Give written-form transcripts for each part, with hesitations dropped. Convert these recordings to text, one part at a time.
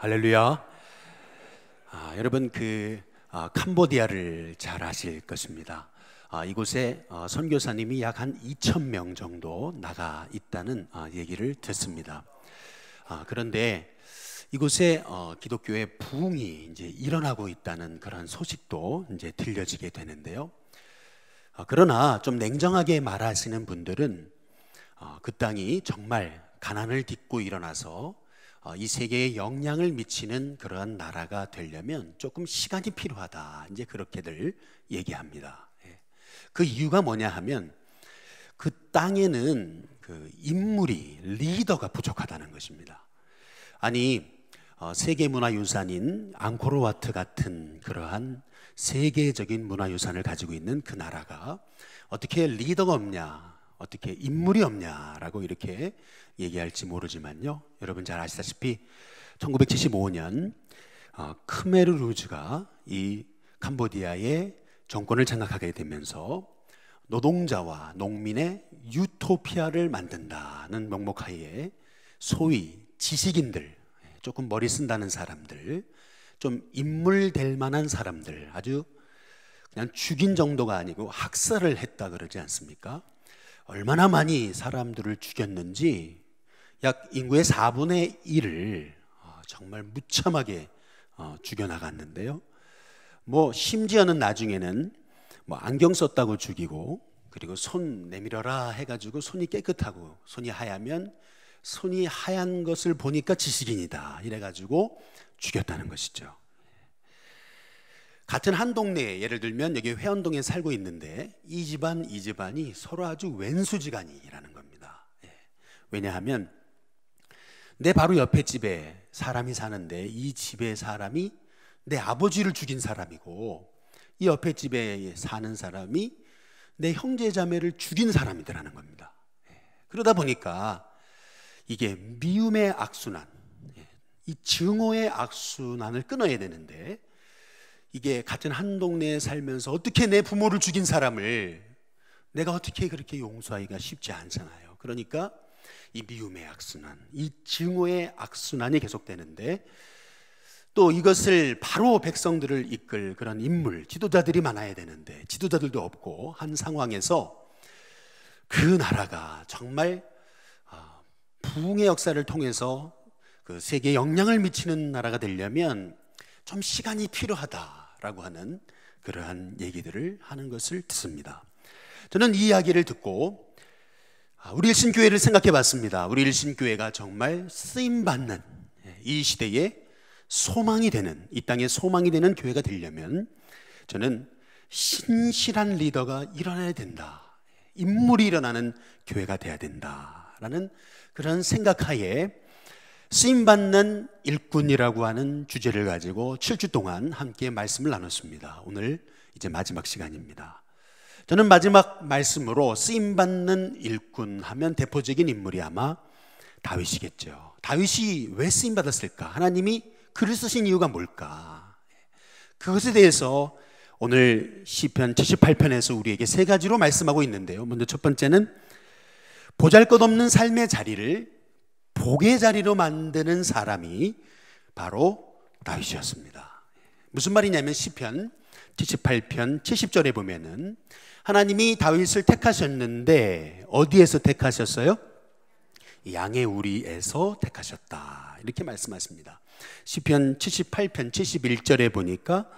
할렐루야. 여러분 캄보디아를 잘 아실 것입니다. 이곳에 선교사님이 약 한 2,000명 정도 나가 있다는 얘기를 듣습니다. 그런데 이곳에 기독교의 부흥이 이제 일어나고 있다는 그런 소식도 이제 들려지게 되는데요. 그러나 좀 냉정하게 말하시는 분들은 그 땅이 정말 가난을 딛고 일어나서 이 세계에 영향을 미치는 그러한 나라가 되려면 조금 시간이 필요하다, 이제 그렇게들 얘기합니다. 그 이유가 뭐냐 하면 그 땅에는 그 인물이, 리더가 부족하다는 것입니다. 아니, 세계문화유산인 앙코르와트 같은 그러한 세계적인 문화유산을 가지고 있는 그 나라가 어떻게 리더가 없냐, 어떻게 인물이 없냐라고 이렇게 얘기할지 모르지만요, 여러분 잘 아시다시피 1975년 크메르 루즈가 이 캄보디아의 정권을 장악하게 되면서 노동자와 농민의 유토피아를 만든다는 명목하에 소위 지식인들, 조금 머리 쓴다는 사람들, 좀 인물 될 만한 사람들, 아주 그냥 죽인 정도가 아니고 학살을 했다 그러지 않습니까? 얼마나 많이 사람들을 죽였는지 약 인구의 4분의 1을 정말 무참하게 죽여나갔는데요. 심지어는 나중에는 안경 썼다고 죽이고, 그리고 손 내밀어라 해가지고 손이 깨끗하고 손이 하얗면 손이 하얀 것을 보니까 지식인이다 이래가지고 죽였다는 것이죠. 같은 한 동네에, 예를 들면 여기 회원동에 살고 있는데 이 집안 이 집안이 서로 아주 왼수지간이라는 겁니다. 왜냐하면 내 바로 옆에 집에 사람이 사는데 이 집의 사람이 내 아버지를 죽인 사람이고, 이 옆에 집에 사는 사람이 내 형제 자매를 죽인 사람이더라는 겁니다. 그러다 보니까 이게 미움의 악순환, 이 증오의 악순환을 끊어야 되는데, 이게 같은 한 동네에 살면서 어떻게 내 부모를 죽인 사람을 내가 어떻게 그렇게 용서하기가 쉽지 않잖아요. 그러니까 이 미움의 악순환, 이 증오의 악순환이 계속되는데, 또 이것을 바로 백성들을 이끌 그런 인물, 지도자들이 많아야 되는데 지도자들도 없고 한 상황에서 그 나라가 정말 부흥의 역사를 통해서 그 세계에 영향을 미치는 나라가 되려면 좀 시간이 필요하다라고 하는 그러한 얘기들을 하는 것을 듣습니다. 저는 이 이야기를 듣고 우리 일신교회를 생각해 봤습니다. 우리 일신교회가 정말 쓰임받는 이 시대에 소망이 되는, 이 땅에 소망이 되는 교회가 되려면 저는 신실한 리더가 일어나야 된다, 인물이 일어나는 교회가 돼야 된다라는 그런 생각하에 쓰임받는 일꾼이라고 하는 주제를 가지고 7주 동안 함께 말씀을 나눴습니다. 오늘 이제 마지막 시간입니다. 저는 마지막 말씀으로 쓰임받는 일꾼 하면 대표적인 인물이 아마 다윗이겠죠. 다윗이 왜 쓰임받았을까? 하나님이 글을 쓰신 이유가 뭘까? 그것에 대해서 오늘 시편 78편에서 우리에게 세 가지로 말씀하고 있는데요. 먼저 첫 번째는 보잘것없는 삶의 자리를 복의 자리로 만드는 사람이 바로 다윗이었습니다. 무슨 말이냐면 시편 78편 70절에 보면은 하나님이 다윗을 택하셨는데 어디에서 택하셨어요? 양의 우리에서 택하셨다, 이렇게 말씀하십니다. 시편 78편 71절에 보니까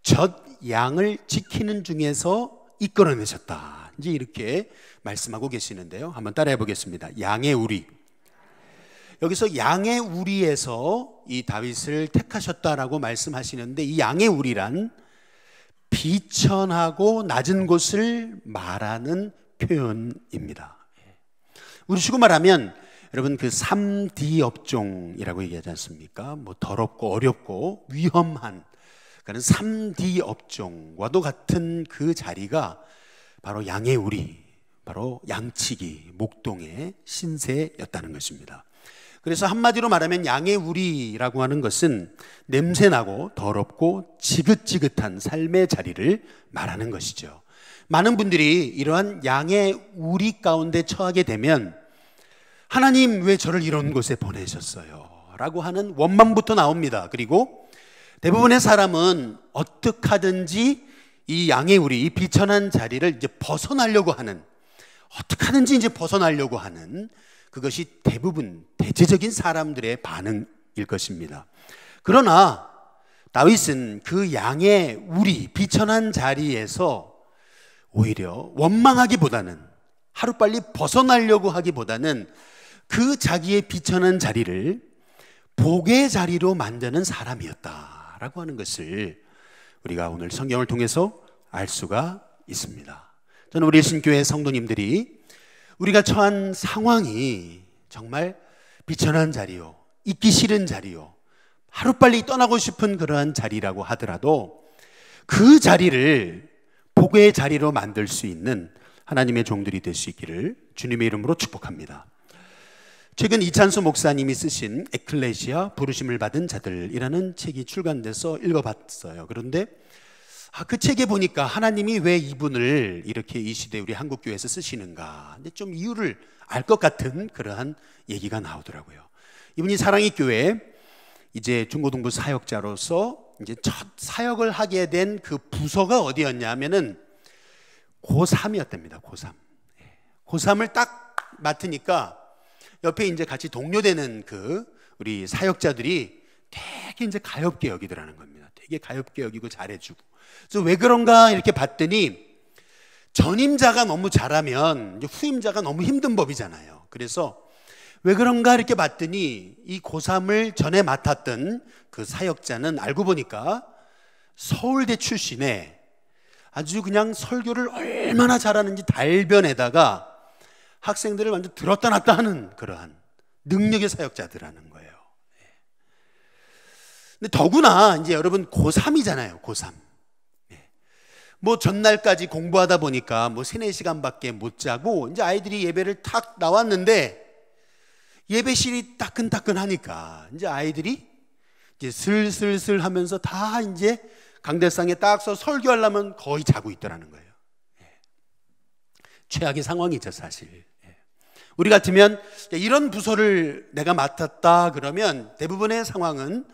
젖 양을 지키는 중에서 이끌어내셨다, 이제 이렇게 말씀하고 계시는데요. 한번 따라해 보겠습니다. 양의 우리. 여기서 양의 우리에서 이 다윗을 택하셨다라고 말씀하시는데, 이 양의 우리란 비천하고 낮은 곳을 말하는 표현입니다. 우리 식으로 말하면 여러분 그 3D 업종이라고 얘기하지 않습니까? 더럽고 어렵고 위험한 그런 3D 업종과도 같은 그 자리가 바로 양의 우리, 바로 양치기, 목동의 신세였다는 것입니다. 그래서 한마디로 말하면 양의 우리라고 하는 것은 냄새나고 더럽고 지긋지긋한 삶의 자리를 말하는 것이죠. 많은 분들이 이러한 양의 우리 가운데 처하게 되면 하나님 왜 저를 이런 곳에 보내셨어요? 라고 하는 원망부터 나옵니다. 그리고 대부분의 사람은 어떻게 하든지 이 양의 우리, 이 비천한 자리를 이제 벗어나려고 하는, 어떻게 하든지 이제 벗어나려고 하는, 그것이 대부분 대체적인 사람들의 반응일 것입니다. 그러나 다윗은 그 양의 우리, 비천한 자리에서 오히려 원망하기보다는, 하루빨리 벗어나려고 하기보다는 그 자기의 비천한 자리를 복의 자리로 만드는 사람이었다라고 하는 것을 우리가 오늘 성경을 통해서 알 수가 있습니다. 저는 우리 신교회 성도님들이 우리가 처한 상황이 정말 비천한 자리요, 있기 싫은 자리요, 하루빨리 떠나고 싶은 그러한 자리라고 하더라도 그 자리를 복의 자리로 만들 수 있는 하나님의 종들이 될 수 있기를 주님의 이름으로 축복합니다. 최근 이찬수 목사님이 쓰신 에클레시아 부르심을 받은 자들이라는 책이 출간돼서 읽어봤어요. 그런데 그 책에 보니까 하나님이 왜 이분을 이렇게 이 시대 우리 한국교회에서 쓰시는가, 근데 좀 이유를 알 것 같은 그러한 얘기가 나오더라고요. 이분이 사랑의 교회 이제 중고등부 사역자로서 이제 첫 사역을 하게 된 그 부서가 어디였냐 하면은 고3이었답니다. 고3. 고3을 딱 맡으니까 옆에 이제 같이 동료되는 그 우리 사역자들이 되게 이제 가엾게 여기더라는 겁니다. 되게 가엾게 여기고 잘해주고. 그래서 왜 그런가 이렇게 봤더니 전임자가 너무 잘하면 이제 후임자가 너무 힘든 법이잖아요. 그래서 왜 그런가 이렇게 봤더니 이 고3을 전에 맡았던 그 사역자는 알고 보니까 서울대 출신에 아주 그냥 설교를 얼마나 잘하는지 달변에다가 학생들을 완전 들었다 놨다 하는 그러한 능력의 사역자들이라는 거예요. 근데 더구나 이제 여러분 고3이잖아요. 고3. 뭐 전날까지 공부하다 보니까 뭐 3-4시간밖에 못 자고 이제 아이들이 예배를 탁 나왔는데 예배실이 따끈따끈하니까 이제 아이들이 이제 슬슬슬 하면서 다 이제 강대상에 딱 서 설교하려면 거의 자고 있더라는 거예요. 최악의 상황이죠, 사실. 우리 같으면 이런 부서를 내가 맡았다 그러면 대부분의 상황은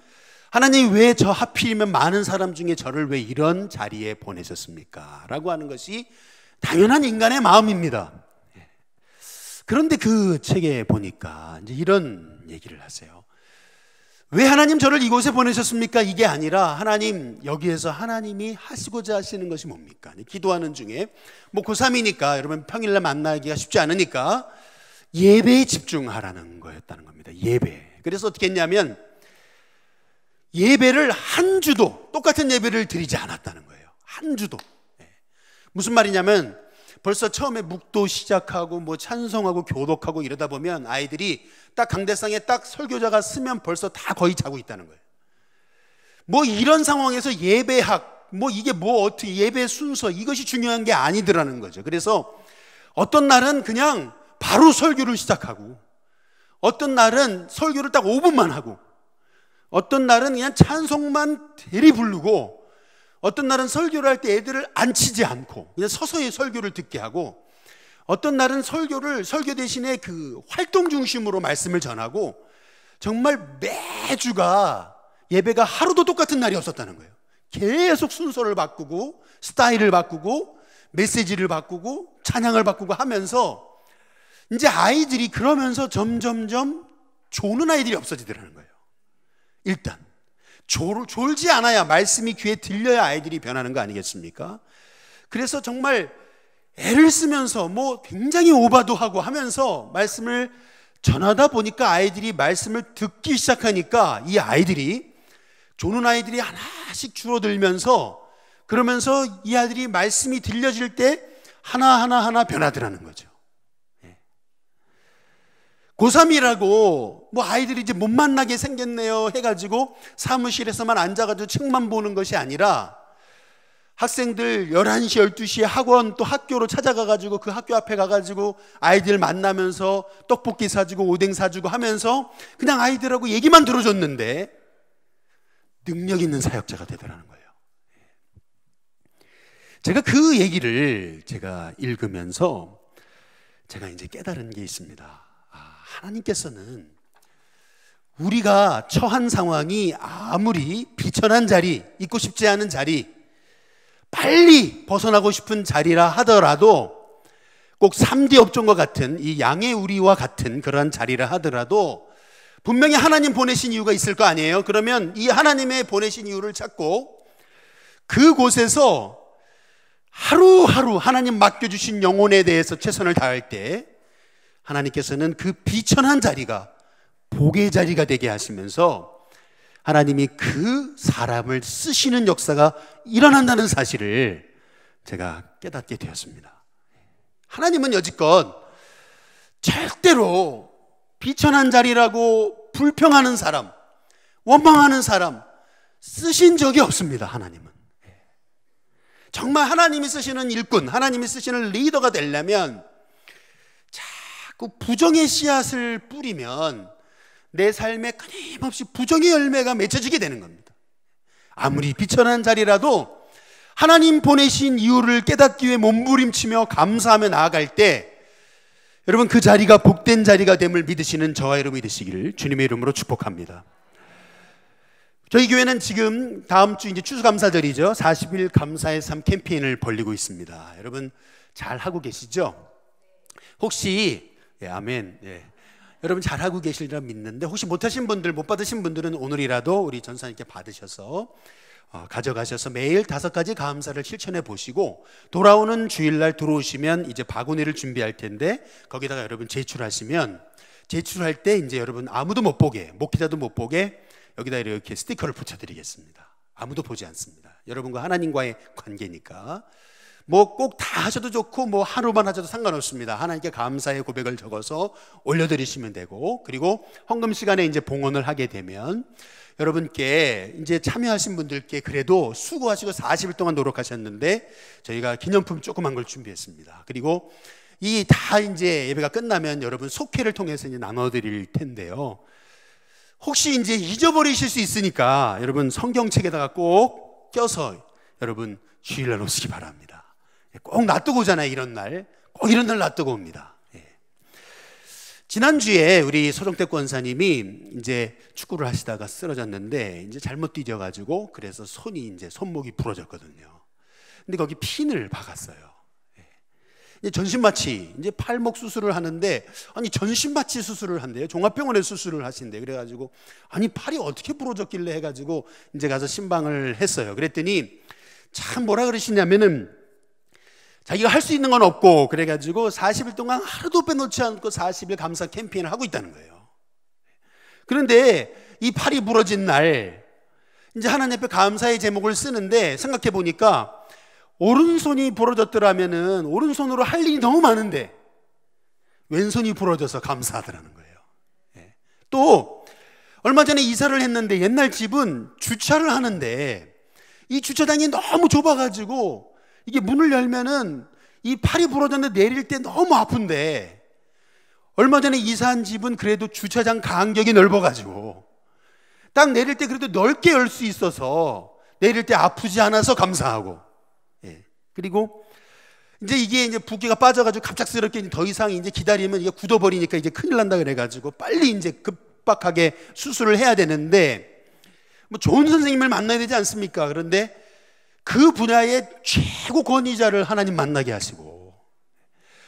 하나님 왜 저 하필이면 많은 사람 중에 저를 왜 이런 자리에 보내셨습니까? 라고 하는 것이 당연한 인간의 마음입니다. 그런데 그 책에 보니까 이제 이런 얘기를 하세요. 왜 하나님 저를 이곳에 보내셨습니까? 이게 아니라 하나님 여기에서 하나님이 하시고자 하시는 것이 뭡니까? 기도하는 중에 뭐 고3이니까 여러분 평일날 만나기가 쉽지 않으니까 예배에 집중하라는 거였다는 겁니다. 예배. 그래서 어떻게 했냐면 예배를 한 주도 똑같은 예배를 드리지 않았다는 거예요. 한 주도. 무슨 말이냐면 벌써 처음에 묵도 시작하고 뭐 찬송하고 교독하고 이러다 보면 아이들이 딱 강대상에 딱 설교자가 쓰면 벌써 다 거의 자고 있다는 거예요. 뭐 이런 상황에서 예배학 뭐 이게 뭐 어떻게 예배 순서 이것이 중요한 게 아니더라는 거죠. 그래서 어떤 날은 그냥 바로 설교를 시작하고 어떤 날은 설교를 딱 5분만 하고 어떤 날은 그냥 찬송만 대리 부르고 어떤 날은 설교를 할 때 애들을 앉히지 않고 그냥 서서히 설교를 듣게 하고 어떤 날은 설교 대신에 그 활동 중심으로 말씀을 전하고 정말 매주가 예배가 하루도 똑같은 날이 없었다는 거예요. 계속 순서를 바꾸고 스타일을 바꾸고 메시지를 바꾸고 찬양을 바꾸고 하면서 이제 아이들이 그러면서 점점점 조는 아이들이 없어지더라는 거예요. 일단 졸지 않아야 말씀이 귀에 들려야 아이들이 변하는 거 아니겠습니까? 그래서 정말 애를 쓰면서 뭐 굉장히 오바도 하고 하면서 말씀을 전하다 보니까 아이들이 말씀을 듣기 시작하니까 이 아이들이 조는 아이들이 하나씩 줄어들면서 그러면서 이 아이들이 말씀이 들려질 때 하나 변하더라는 거죠. 고3이라고 뭐 아이들이 이제 못 만나게 생겼네요 해가지고 사무실에서만 앉아가지고 책만 보는 것이 아니라 학생들 11시, 12시에 학원 또 학교로 찾아가가지고 그 학교 앞에 가가지고 아이들 만나면서 떡볶이 사주고 오뎅 사주고 하면서 그냥 아이들하고 얘기만 들어줬는데 능력 있는 사역자가 되더라는 거예요. 제가 그 얘기를 제가 읽으면서 제가 이제 깨달은 게 있습니다. 하나님께서는 우리가 처한 상황이 아무리 비천한 자리, 있고 싶지 않은 자리, 빨리 벗어나고 싶은 자리라 하더라도, 꼭 3D 업종과 같은 이 양의 우리와 같은 그러한 자리라 하더라도 분명히 하나님 보내신 이유가 있을 거 아니에요? 그러면 이 하나님의 보내신 이유를 찾고 그곳에서 하루하루 하나님 맡겨주신 영혼에 대해서 최선을 다할 때 하나님께서는 그 비천한 자리가 복의 자리가 되게 하시면서 하나님이 그 사람을 쓰시는 역사가 일어난다는 사실을 제가 깨닫게 되었습니다. 하나님은 여지껏 절대로 비천한 자리라고 불평하는 사람, 원망하는 사람 쓰신 적이 없습니다. 하나님은 정말 하나님이 쓰시는 일꾼, 하나님이 쓰시는 리더가 되려면 자꾸 부정의 씨앗을 뿌리면 내 삶에 끊임없이 부정의 열매가 맺혀지게 되는 겁니다. 아무리 비천한 자리라도 하나님 보내신 이유를 깨닫기 위해 몸부림치며 감사하며 나아갈 때 여러분 그 자리가 복된 자리가 됨을 믿으시는 저와 여러분이 되시기를 주님의 이름으로 축복합니다. 저희 교회는 지금 다음 주 이제 추수감사절이죠. 40일 감사의 삶 캠페인을 벌리고 있습니다. 여러분 잘 하고 계시죠? 혹시 아멘. 여러분 잘 하고 계시리라 믿는데 혹시 못하신 분들, 못 받으신 분들은 오늘이라도 우리 전사님께 받으셔서 가져가셔서 매일 5가지 감사를 실천해 보시고 돌아오는 주일날 들어오시면 이제 바구니를 준비할 텐데 거기다가 여러분 제출하시면 제출할 때 이제 여러분 아무도 못 보게, 목회자도 못 보게 여기다 이렇게 스티커를 붙여드리겠습니다. 아무도 보지 않습니다. 여러분과 하나님과의 관계니까 뭐 꼭 다 하셔도 좋고 뭐 하루만 하셔도 상관없습니다. 하나님께 감사의 고백을 적어서 올려드리시면 되고, 그리고 헌금 시간에 이제 봉헌을 하게 되면 여러분께 이제 참여하신 분들께 그래도 수고하시고 40일 동안 노력하셨는데 저희가 기념품 조그만 걸 준비했습니다. 그리고 이 다 이제 예배가 끝나면 여러분 속회를 통해서 이제 나눠드릴 텐데요. 혹시 이제 잊어버리실 수 있으니까 여러분 성경책에다가 꼭 껴서 여러분 주일날 오시기 바랍니다. 꼭 놔두고 오잖아요. 이런 날 꼭 이런 날 놔두고 옵니다. 지난주에 우리 소정택 권사님이 이제 축구를 하시다가 쓰러졌는데 이제 잘못 뛰어가지고 그래서 손이 이제 손목이 부러졌거든요. 근데 거기 핀을 박았어요. 이제 전신마취, 이제 팔목 수술을 하는데 아니 전신마취 수술을 한대요. 종합병원에 수술을 하신대. 그래가지고 아니 팔이 어떻게 부러졌길래 해가지고 이제 가서 신방을 했어요. 그랬더니 참 뭐라 그러시냐면은 자기가 할 수 있는 건 없고 그래가지고 40일 동안 하루도 빼놓지 않고 40일 감사 캠페인을 하고 있다는 거예요. 그런데 이 팔이 부러진 날 이제 하나님 앞에 감사의 제목을 쓰는데 생각해 보니까 오른손이 부러졌더라면은 오른손으로 할 일이 너무 많은데 왼손이 부러져서 감사하더라는 거예요. 또 얼마 전에 이사를 했는데 옛날 집은 주차를 하는데 이 주차장이 너무 좁아가지고 이게 문을 열면은 이 팔이 부러졌는데 내릴 때 너무 아픈데 얼마 전에 이사한 집은 그래도 주차장 간격이 넓어가지고 딱 내릴 때 그래도 넓게 열 수 있어서 내릴 때 아프지 않아서 감사하고, 그리고 이제 이게 이제 붓기가 빠져가지고 갑작스럽게 더 이상 이제 기다리면 이게 굳어버리니까 이제 큰일 난다 그래가지고 빨리 이제 급박하게 수술을 해야 되는데 뭐 좋은 선생님을 만나야 되지 않습니까? 그런데 그 분야의 최고 권위자를 하나님 만나게 하시고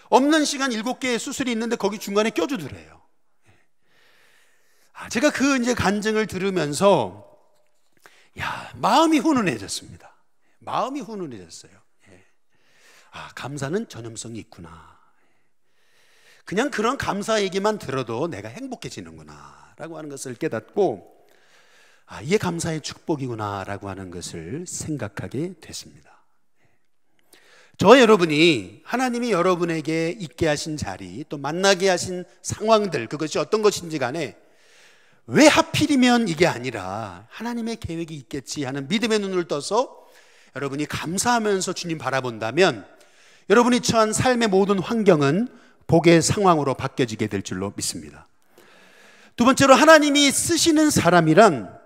없는 시간 7개의 수술이 있는데 거기 중간에 껴주더래요. 제가 그 이제 간증을 들으면서 마음이 훈훈해졌습니다. 마음이 훈훈해졌어요. 감사는 전염성이 있구나. 그냥 그런 감사 얘기만 들어도 내가 행복해지는구나 라고 하는 것을 깨닫고 이게 감사의 축복이구나 라고 하는 것을 생각하게 됐습니다. 저 여러분이 하나님이 여러분에게 있게 하신 자리 또 만나게 하신 상황들 그것이 어떤 것인지 간에 왜 하필이면 이게 아니라 하나님의 계획이 있겠지 하는 믿음의 눈을 떠서 여러분이 감사하면서 주님 바라본다면 여러분이 처한 삶의 모든 환경은 복의 상황으로 바뀌어지게 될 줄로 믿습니다. 두 번째로 하나님이 쓰시는 사람이란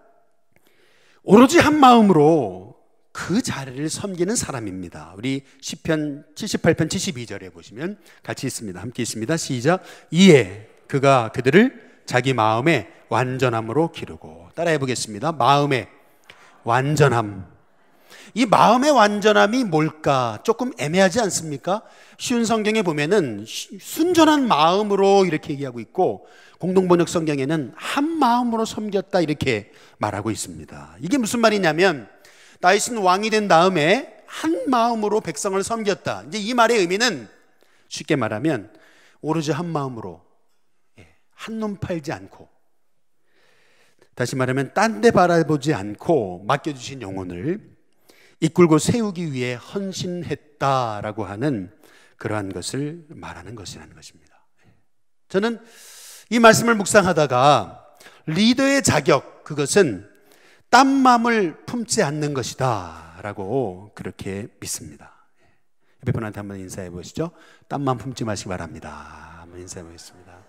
오로지 한 마음으로 그 자리를 섬기는 사람입니다. 우리 시편 78편 72절에 보시면 같이 있습니다. 함께 있습니다. 시작. 이에 그가 그들을 자기 마음의 완전함으로 기르고. 따라해 보겠습니다. 마음의 완전함. 이 마음의 완전함이 뭘까? 조금 애매하지 않습니까? 쉬운 성경에 보면은 순전한 마음으로 이렇게 얘기하고 있고, 공동번역 성경에는 한 마음으로 섬겼다 이렇게 말하고 있습니다. 이게 무슨 말이냐면 다윗은 왕이 된 다음에 한 마음으로 백성을 섬겼다. 이제 이 말의 의미는 쉽게 말하면 오로지 한 마음으로, 한눈 팔지 않고, 다시 말하면 딴 데 바라보지 않고 맡겨주신 영혼을 이끌고 세우기 위해 헌신했다라고 하는 그러한 것을 말하는 것이라는 것입니다. 저는 이 말씀을 묵상하다가 리더의 자격, 그것은 딴 마음을 품지 않는 것이다 라고 그렇게 믿습니다. 옆에 분한테 한번 인사해 보시죠. 딴 마음 품지 마시기 바랍니다. 한번 인사해 보겠습니다.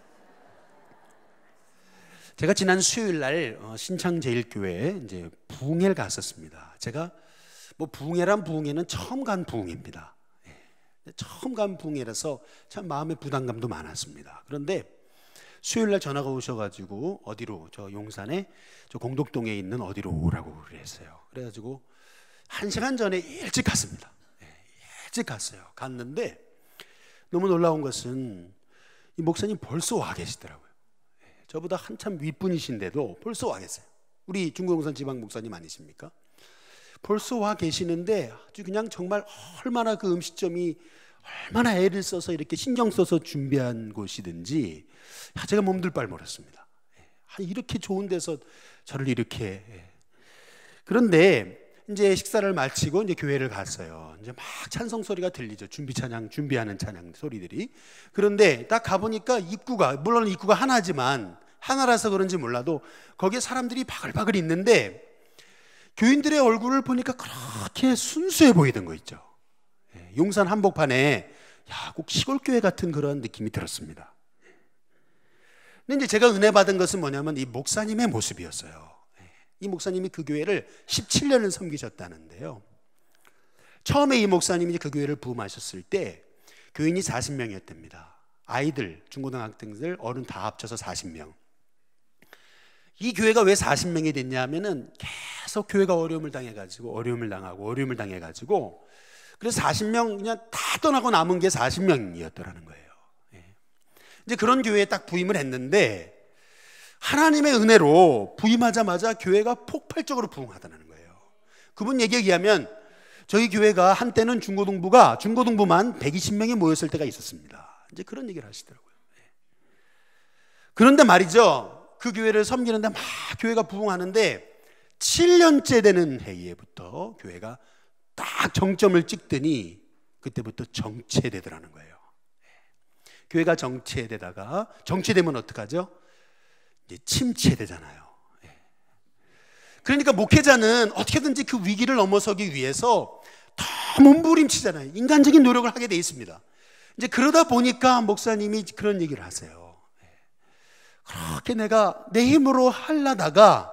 제가 지난 수요일 날 신창제일교회에 이제 부흥회를 갔었습니다. 제가 뭐 부흥회란 부흥회는 처음 간 부흥회입니다. 처음 간 부흥회라서 참 마음의 부담감도 많았습니다. 그런데 수요일 날 전화가 오셔가지고 어디로, 저 용산에 저 공덕동에 있는 어디로 오라고 그랬어요. 그래가지고 1시간 전에 일찍 갔습니다. 일찍 갔어요. 갔는데 너무 놀라운 것은 이 목사님 벌써 와 계시더라고요. 저보다 한참 윗분이신데도 벌써 와 계세요. 우리 중국용산 지방 목사님 아니십니까? 벌써 와 계시는데 아주 그냥 정말 얼마나 그 음식점이 얼마나 애를 써서 이렇게 신경 써서 준비한 곳이든지 제가 몸둘 바를 몰랐습니다. 이렇게 좋은 데서 저를 이렇게. 그런데 이제 식사를 마치고 이제 교회를 갔어요. 이제 막 찬송 소리가 들리죠. 준비하는 찬양 소리들이. 그런데 딱 가보니까 입구가, 물론 입구가 하나라서 그런지 몰라도 거기에 사람들이 바글바글 있는데 교인들의 얼굴을 보니까 그렇게 순수해 보이던 거 있죠. 용산 한복판에 꼭 시골교회 같은 그런 느낌이 들었습니다. 근데 이제 제가 은혜 받은 것은 뭐냐면 이 목사님의 모습이었어요. 이 목사님이 그 교회를 17년을 섬기셨다는데요. 처음에 이 목사님이 그 교회를 부임하셨을 때 교인이 40명이었답니다. 아이들, 중고등학생들, 어른 다 합쳐서 40명. 이 교회가 왜 40명이 됐냐 하면은 계속 교회가 어려움을 당해가지고 그래서 40명 그냥 다 떠나고 남은 게 40명이었더라는 거예요. 이제 그런 교회에 딱 부임을 했는데 하나님의 은혜로 부임하자마자 교회가 폭발적으로 부흥하더라는 거예요. 그분 얘기에 의하면 저희 교회가 한때는 중고등부만 120명이 모였을 때가 있었습니다. 이제 그런 얘기를 하시더라고요. 그런데 말이죠. 그 교회를 섬기는데 막 교회가 부흥하는데 7년째 되는 해에부터 교회가 딱 정점을 찍더니 그때부터 정체되더라는 거예요. 교회가 정체되면 어떡하죠? 이제 침체되잖아요. 그러니까 목회자는 어떻게든지 그 위기를 넘어서기 위해서 더 몸부림치잖아요. 인간적인 노력을 하게 돼 있습니다. 이제 그러다 보니까 목사님이 그런 얘기를 하세요. 그렇게 내가 내 힘으로 하려다가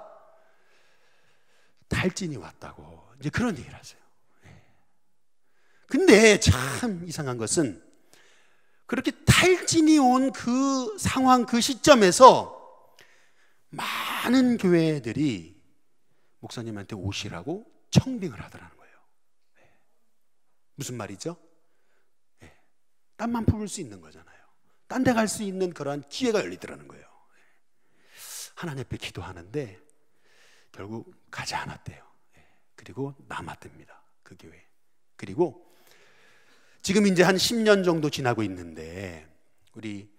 탈진이 왔다고 이제 그런 얘기를 하세요. 근데 참 이상한 것은 그렇게 탈진이 온 그 상황, 그 시점에서 많은 교회들이 목사님한테 오시라고 청빙을 하더라는 거예요. 무슨 말이죠? 땀만 품을 수 있는 거잖아요. 딴 데 갈 수 있는 그러한 기회가 열리더라는 거예요. 하나님 앞에 기도하는데 결국 가지 않았대요. 그리고 남았답니다. 그 교회. 그리고 지금 이제 한 10년 정도 지나고 있는데 우리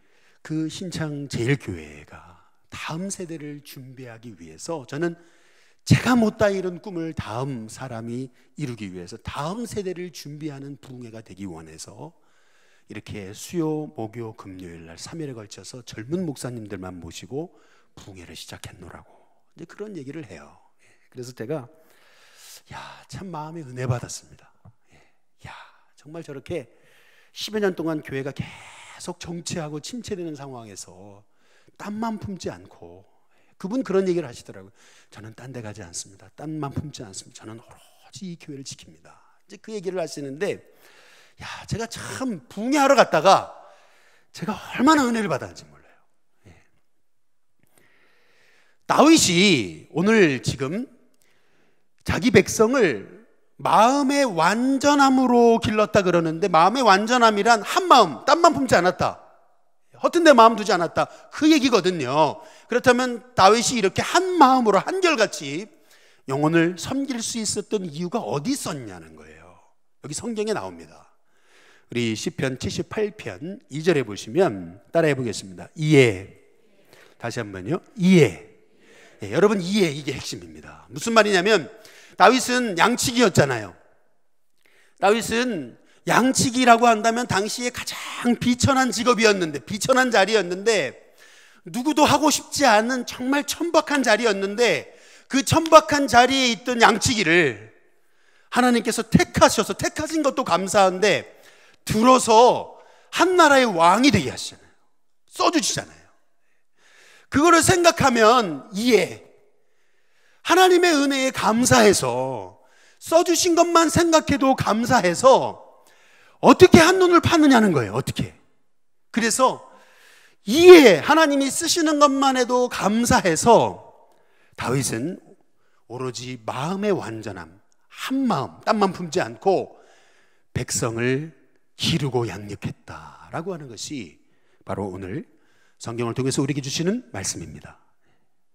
그 신창제일교회가 다음 세대를 준비하기 위해서 저는 제가 못다 이룬 꿈을 다음 사람이 이루기 위해서 다음 세대를 준비하는 부흥회가 되기 원해서 이렇게 수요, 목요, 금요일 날 3일에 걸쳐서 젊은 목사님들만 모시고 부흥회를 시작했노라고 이제 그런 얘기를 해요. 그래서 제가 참 마음에 은혜 받았습니다. 정말 저렇게 10여 년 동안 교회가 계속 정체하고 침체되는 상황에서 땀만 품지 않고 그분 그런 얘기를 하시더라고요. 저는 딴 데 가지 않습니다. 땀만 품지 않습니다. 저는 오로지 이 교회를 지킵니다. 이제 그 얘기를 하시는데 제가 참 부흥회하러 갔다가 제가 얼마나 은혜를 받았는지 몰라요. 다윗이 오늘 지금 자기 백성을 마음의 완전함으로 길렀다 그러는데, 마음의 완전함이란 한 마음, 딴만 품지 않았다, 허튼 데 마음 두지 않았다, 그 얘기거든요. 그렇다면 다윗이 이렇게 한 마음으로 한결같이 영혼을 섬길 수 있었던 이유가 어디 있었냐는 거예요. 여기 성경에 나옵니다. 우리 시편 78편 2절에 보시면 따라해 보겠습니다. 이에, 다시 한번요, 이에. 여러분, 이에, 이게 핵심입니다. 무슨 말이냐면 다윗은 양치기였잖아요. 다윗은 양치기라고 한다면 당시에 가장 비천한 직업이었는데, 비천한 자리였는데, 누구도 하고 싶지 않은 정말 천박한 자리였는데, 그 천박한 자리에 있던 양치기를 하나님께서 택하셔서, 택하신 것도 감사한데 들어서 한 나라의 왕이 되게 하시잖아요. 써주시잖아요. 그거를 생각하면 이해, 하나님의 은혜에 감사해서, 써주신 것만 생각해도 감사해서 어떻게 한눈을 파느냐는 거예요. 어떻게. 그래서 이해, 하나님이 쓰시는 것만 해도 감사해서 다윗은 오로지 마음의 완전함, 한 마음, 딴만 품지 않고 백성을 기르고 양육했다라고 하는 것이 바로 오늘 성경을 통해서 우리에게 주시는 말씀입니다.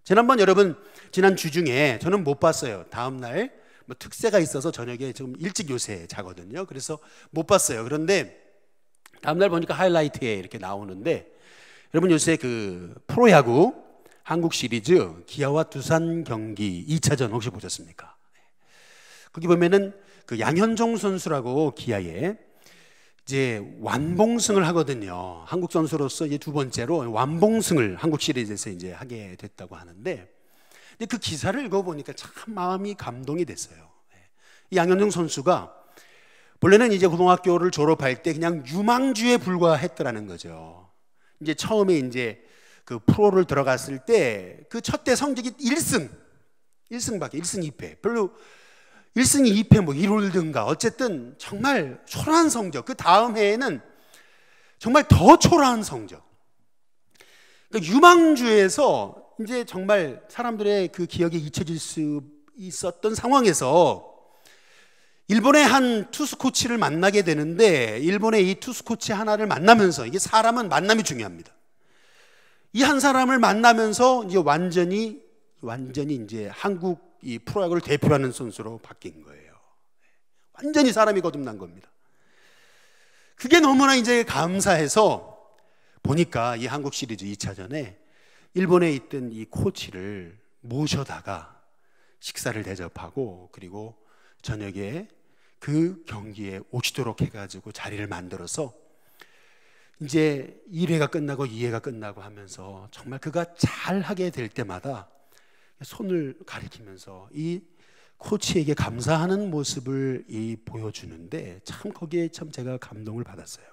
지난번 여러분, 지난 주 중에 저는 못 봤어요. 다음날 뭐 특세가 있어서 저녁에 좀 일찍 요새 자거든요. 그래서 못 봤어요. 그런데 다음날 보니까 하이라이트에 이렇게 나오는데, 여러분 요새 그 프로야구 한국 시리즈 기아와 두산 경기 2차전 혹시 보셨습니까? 거기 보면은 그 양현종 선수라고 기아에 이제 완봉승을 하거든요. 한국 선수로서 이제 두 번째로 완봉승을 한국 시리즈에서 이제 하게 됐다고 하는데, 근데 그 기사를 읽어보니까 참 마음이 감동이 됐어요. 이 양현종 선수가 원래는 이제 고등학교를 졸업할 때 그냥 유망주에 불과했더라는 거죠. 이제 처음에 이제 그 프로를 들어갔을 때 그 첫 대 성적이 1승밖에, 1승 2패, 별로 1승 2패 뭐 1홀든가 어쨌든 정말 초라한 성적. 그 다음 해에는 정말 더 초라한 성적. 그러니까 유망주에서 이제 정말 사람들의 그 기억에 잊혀질 수 있었던 상황에서 일본의 한 투수 코치를 만나게 되는데, 일본의 이 투수 코치 하나를 만나면서, 이게 사람은 만남이 중요합니다. 이 한 사람을 만나면서 이제 완전히 이제 한국 이 프로야구를 대표하는 선수로 바뀐 거예요. 완전히 사람이 거듭난 겁니다. 그게 너무나 이제 감사해서 보니까 이 한국 시리즈 2차전에 일본에 있던 이 코치를 모셔다가 식사를 대접하고, 그리고 저녁에 그 경기에 오시도록 해가지고 자리를 만들어서 이제 1회가 끝나고 2회가 끝나고 하면서 정말 그가 잘하게 될 때마다 손을 가리키면서 이 코치에게 감사하는 모습을 보여주는데, 참 거기에 참 제가 감동을 받았어요.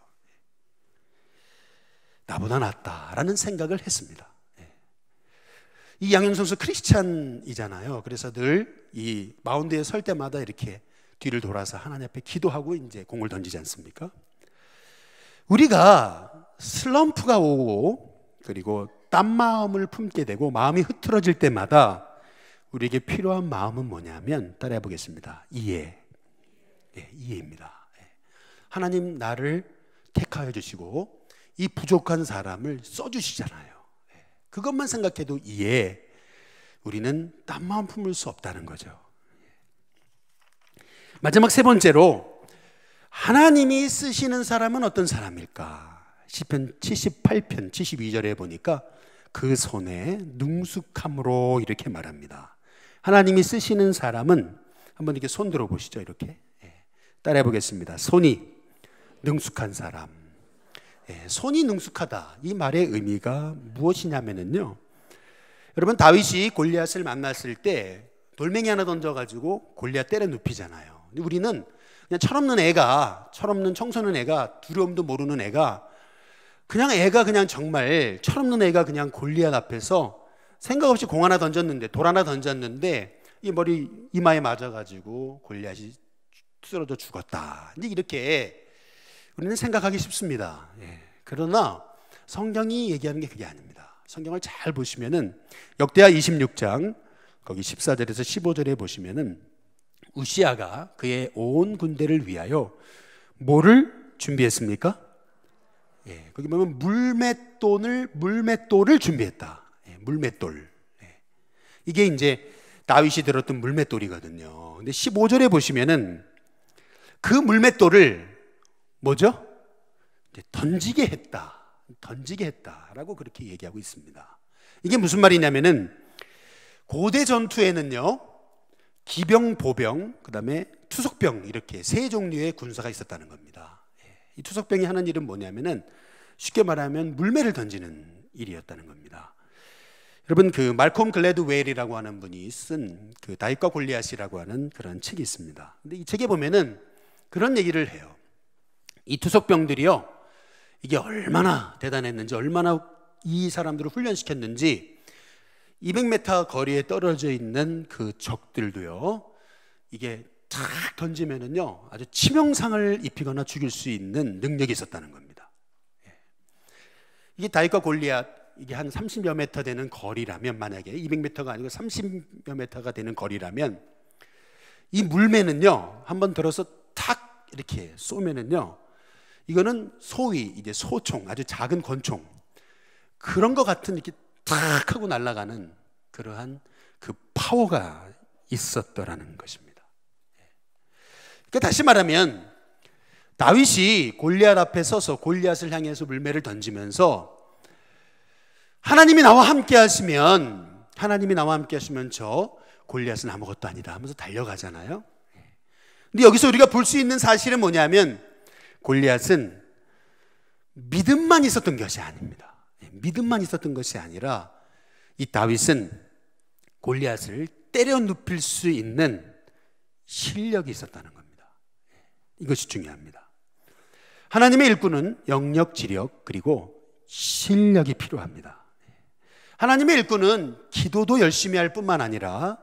나보다 낫다라는 생각을 했습니다. 이 양현 선수 크리스찬이잖아요. 그래서 늘 이 마운드에 설 때마다 이렇게 뒤를 돌아서 하나님 앞에 기도하고 이제 공을 던지지 않습니까? 우리가 슬럼프가 오고 그리고 딴 마음을 품게 되고 마음이 흐트러질 때마다 우리에게 필요한 마음은 뭐냐면, 따라해 보겠습니다. 이해. 이해입니다. 하나님 나를 택하여 주시고 이 부족한 사람을 써주시잖아요. 그것만 생각해도 이해, 우리는 딴 마음 품을 수 없다는 거죠. 마지막 세 번째로, 하나님이 쓰시는 사람은 어떤 사람일까? 시편 78편 72절에 보니까 그 손에 능숙함으로 이렇게 말합니다. 하나님이 쓰시는 사람은, 한번 이렇게 손 들어보시죠. 이렇게 따라해 보겠습니다. 손이 능숙한 사람. 손이 능숙하다, 이 말의 의미가 무엇이냐면요, 여러분 다윗이 골리앗을 만났을 때 돌멩이 하나 던져가지고 골리앗 때려 눕히잖아요. 근데 우리는 그냥 철없는 애가, 철없는 청소년 애가, 두려움도 모르는 애가, 그냥 정말 철없는 애가 그냥 골리앗 앞에서 생각 없이 공 하나 던졌는데, 돌 하나 던졌는데 이 머리 이마에 맞아가지고 골리앗이 쓰러져 죽었다. 근데 이렇게 우리는 생각하기 쉽습니다. 그러나 성경이 얘기하는 게 그게 아닙니다. 성경을 잘 보시면은 역대하 26장 거기 14절에서 15절에 보시면은 우시아가 그의 온 군대를 위하여 뭐를 준비했습니까? 예, 거기 보면 물맷돌을 준비했다. 예, 물맷돌. 예. 이게 이제 다윗이 들었던 물맷돌이거든요. 근데 15절에 보시면은 그 물맷돌을 뭐죠? 이제 던지게 했다라고 그렇게 얘기하고 있습니다. 이게 무슨 말이냐면은 고대 전투에는요, 기병, 보병, 그 다음에 투석병, 이렇게 세 종류의 군사가 있었다는 겁니다. 이 투석병이 하는 일은 뭐냐면은 쉽게 말하면 물매를 던지는 일이었다는 겁니다. 여러분, 그 말콤 글래드웰이라고 하는 분이 쓴 그 다윗과 골리앗이라고 하는 그런 책이 있습니다. 근데 이 책에 보면은 그런 얘기를 해요. 이 투석병들이요, 이게 얼마나 대단했는지, 얼마나 이 사람들을 훈련시켰는지 200m 거리에 떨어져 있는 그 적들도요, 이게 탁 던지면은요 아주 치명상을 입히거나 죽일 수 있는 능력이 있었다는 겁니다. 이게 다윗과 골리앗, 이게 한 30여 미터 되는 거리라면, 만약에 200m가 아니고 30여 미터가 되는 거리라면 이 물매는요 한번 들어서 탁 이렇게 쏘면은요, 이거는 소위 이제 소총, 아주 작은 권총, 그런 것 같은 이렇게 탁 하고 날아가는 그러한 그 파워가 있었더라는 것입니다. 그러니까 다시 말하면 다윗이 골리앗 앞에 서서 골리앗을 향해서 물매를 던지면서 하나님이 나와 함께 하시면 저 골리앗은 아무것도 아니다 하면서 달려가잖아요. 근데 여기서 우리가 볼 수 있는 사실은 뭐냐면 골리앗은 믿음만 있었던 것이 아닙니다. 믿음만 있었던 것이 아니라 이 다윗은 골리앗을 때려 눕힐 수 있는 실력이 있었다는 겁니다. 이것이 중요합니다. 하나님의 일꾼은 영역, 지력, 그리고 실력이 필요합니다. 하나님의 일꾼은 기도도 열심히 할 뿐만 아니라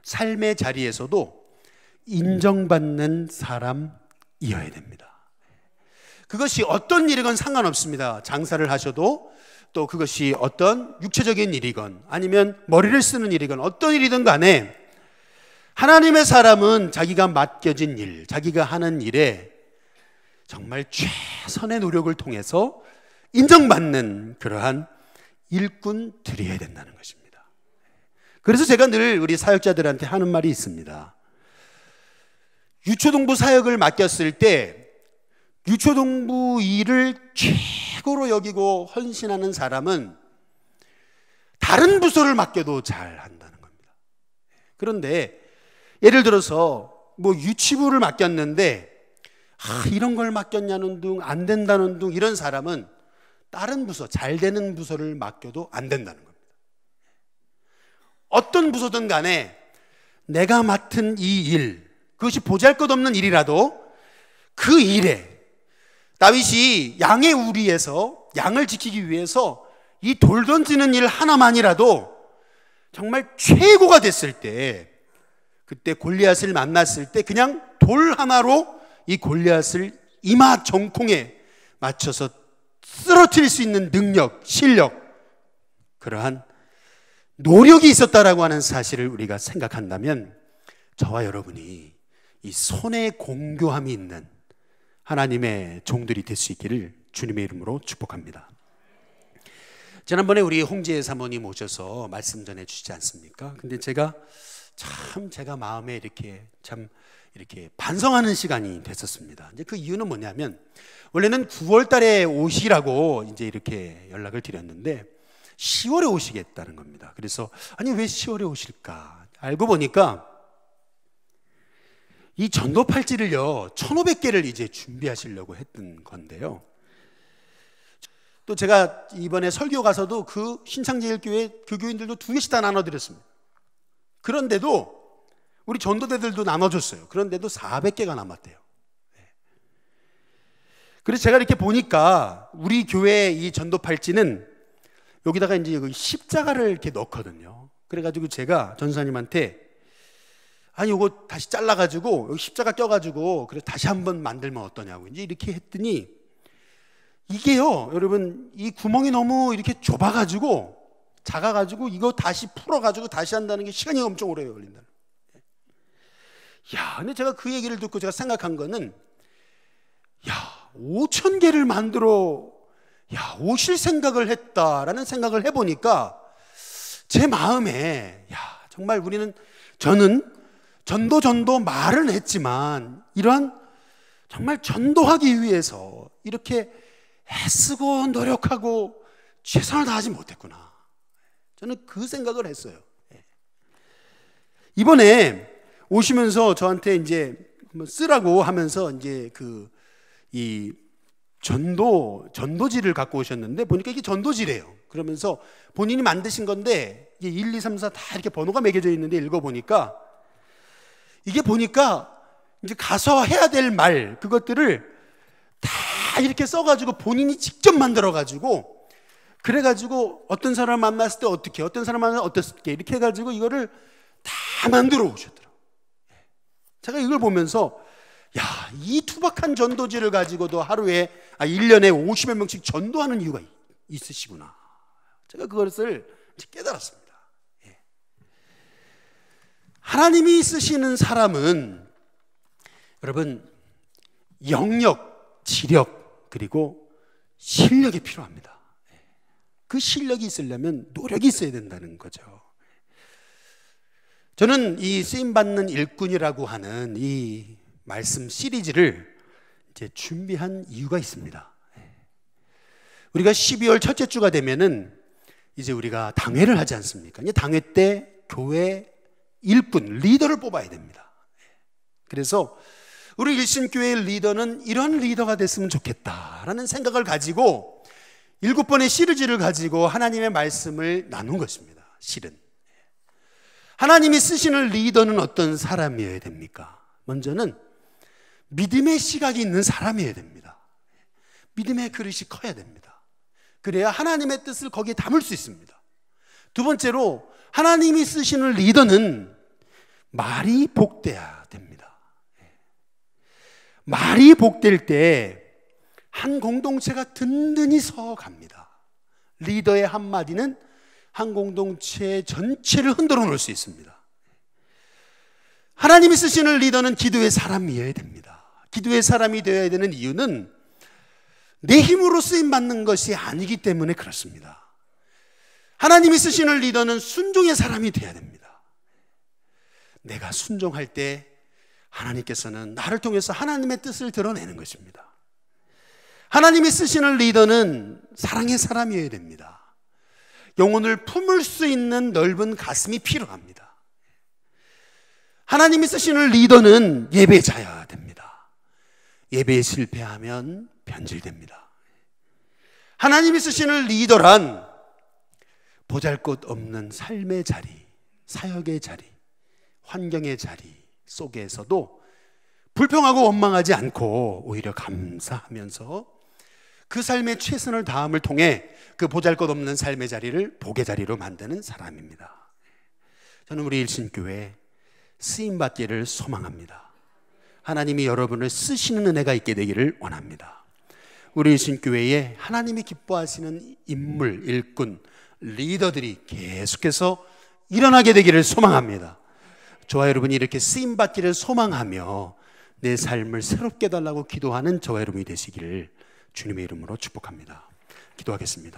삶의 자리에서도 인정받는 사람이어야 됩니다. 그것이 어떤 일이건 상관없습니다. 장사를 하셔도, 또 그것이 어떤 육체적인 일이건 아니면 머리를 쓰는 일이건 어떤 일이든 간에 하나님의 사람은 자기가 맡겨진 일, 자기가 하는 일에 정말 최선의 노력을 통해서 인정받는 그러한 일꾼들이어야 된다는 것입니다. 그래서 제가 늘 우리 사역자들한테 하는 말이 있습니다. 유초동부 사역을 맡겼을 때 유초동부 일을 최고로 여기고 헌신하는 사람은 다른 부서를 맡겨도 잘 한다는 겁니다. 그런데 예를 들어서 뭐 유치부를 맡겼는데 이런 걸 맡겼냐는 둥, 안 된다는 둥, 이런 사람은 다른 부서, 잘 되는 부서를 맡겨도 안 된다는 겁니다. 어떤 부서든 간에 내가 맡은 이 일, 그것이 보잘것없는 일이라도 그 일에, 다윗이 양의 우리에서 양을 지키기 위해서 이 돌 던지는 일 하나만이라도 정말 최고가 됐을 때, 그때 골리앗을 만났을 때 그냥 돌 하나로 이 골리앗을 이마 정콩에 맞춰서 쓰러뜨릴 수 있는 능력, 실력, 그러한 노력이 있었다라고 하는 사실을 우리가 생각한다면 저와 여러분이 이 손에 공교함이 있는 하나님의 종들이 될 수 있기를 주님의 이름으로 축복합니다. 지난번에 우리 홍지혜 사모님 오셔서 말씀 전해 주시지 않습니까? 근데 제가 마음에 이렇게 반성하는 시간이 됐었습니다. 이제 그 이유는 뭐냐면, 원래는 9월 달에 오시라고 이제 이렇게 연락을 드렸는데 10월에 오시겠다는 겁니다. 그래서 아니 왜 10월에 오실까? 알고 보니까 이 전도 팔찌를요 1,500개를 이제 준비하시려고 했던 건데요. 또 제가 이번에 설교 가서도 그 신창제일교회 그 교인들도 2개씩 다 나눠드렸습니다. 그런데도 우리 전도대들도 나눠줬어요. 그런데도 400개가 남았대요. 그래서 제가 이렇게 보니까 우리 교회 이 전도 팔찌는 여기다가 이제 십자가를 이렇게 넣거든요. 그래가지고 제가 전사님한테 아니 이거 다시 잘라가지고 여기 십자가 껴가지고 그래 다시 한번 만들면 어떠냐고 이제 이렇게 했더니 이게요 여러분 이 구멍이 너무 이렇게 좁아가지고 작아가지고 이거 다시 풀어가지고 다시 한다는 게 시간이 엄청 오래 걸린다. 야, 근데 제가 그 얘기를 듣고 제가 생각한 거는, 야, 5,000개를 만들어 오실 생각을 했다라는 생각을 해보니까 제 마음에, 야, 정말 저는 전도 말은 했지만 이러한 정말 전도하기 위해서 이렇게 애쓰고 노력하고 최선을 다하지 못했구나. 저는 그 생각을 했어요. 이번에 오시면서 저한테 이제 쓰라고 하면서 이제 이 전도지를 갖고 오셨는데 보니까 이게 전도지래요. 그러면서 본인이 만드신 건데 이게 1, 2, 3, 4 다 이렇게 번호가 매겨져 있는데 읽어보니까 이게 보니까 이제 가서 해야 될 말 그것들을 다 이렇게 써가지고 본인이 직접 만들어가지고 그래가지고 어떤 사람 만났을 때 어떻게, 어떤 사람 만났을 때 어떻게 이렇게 해가지고 이거를 다 만들어 오셨더라고요. 제가 이걸 보면서 야, 이 투박한 전도지를 가지고도 1년에 50여 명씩 전도하는 이유가 있으시구나. 제가 그것을 깨달았습니다. 하나님이 쓰시는 사람은 여러분 영역, 지력 그리고 실력이 필요합니다. 그 실력이 있으려면 노력이 있어야 된다는 거죠. 저는 이 쓰임받는 일꾼이라고 하는 이 말씀 시리즈를 이제 준비한 이유가 있습니다. 우리가 12월 첫째 주가 되면은 이제 우리가 당회를 하지 않습니까? 이제 당회 때 교회 일꾼, 리더를 뽑아야 됩니다. 그래서 우리 일신교회의 리더는 이런 리더가 됐으면 좋겠다라는 생각을 가지고 7번의 시리즈를 가지고 하나님의 말씀을 나눈 것입니다. 실은 하나님이 쓰시는 리더는 어떤 사람이어야 됩니까? 먼저는 믿음의 시각이 있는 사람이어야 됩니다. 믿음의 그릇이 커야 됩니다. 그래야 하나님의 뜻을 거기에 담을 수 있습니다. 두 번째로 하나님이 쓰시는 리더는 말이 복돼야 됩니다. 말이 복될 때 한 공동체가 든든히 서갑니다. 리더의 한마디는 한 공동체 전체를 흔들어 놓을 수 있습니다. 하나님이 쓰시는 리더는 기도의 사람이어야 됩니다. 기도의 사람이 되어야 되는 이유는 내 힘으로 쓰임받는 것이 아니기 때문에 그렇습니다. 하나님이 쓰시는 리더는 순종의 사람이 되어야 됩니다. 내가 순종할 때 하나님께서는 나를 통해서 하나님의 뜻을 드러내는 것입니다. 하나님이 쓰시는 리더는 사랑의 사람이어야 됩니다. 영혼을 품을 수 있는 넓은 가슴이 필요합니다. 하나님이 쓰시는 리더는 예배자여야 됩니다. 예배에 실패하면 변질됩니다. 하나님이 쓰시는 리더란 보잘것없는 삶의 자리, 사역의 자리, 환경의 자리 속에서도 불평하고 원망하지 않고 오히려 감사하면서 그 삶의 최선을 다함을 통해 그 보잘것없는 삶의 자리를 복의 자리로 만드는 사람입니다. 저는 우리 일신교회 쓰임받기를 소망합니다. 하나님이 여러분을 쓰시는 은혜가 있게 되기를 원합니다. 우리 일신교회에 하나님이 기뻐하시는 인물, 일꾼, 리더들이 계속해서 일어나게 되기를 소망합니다. 저와 여러분이 이렇게 쓰임받기를 소망하며 내 삶을 새롭게 해달라고 기도하는 저와 여러분이 되시기를 주님의 이름으로 축복합니다. 기도하겠습니다.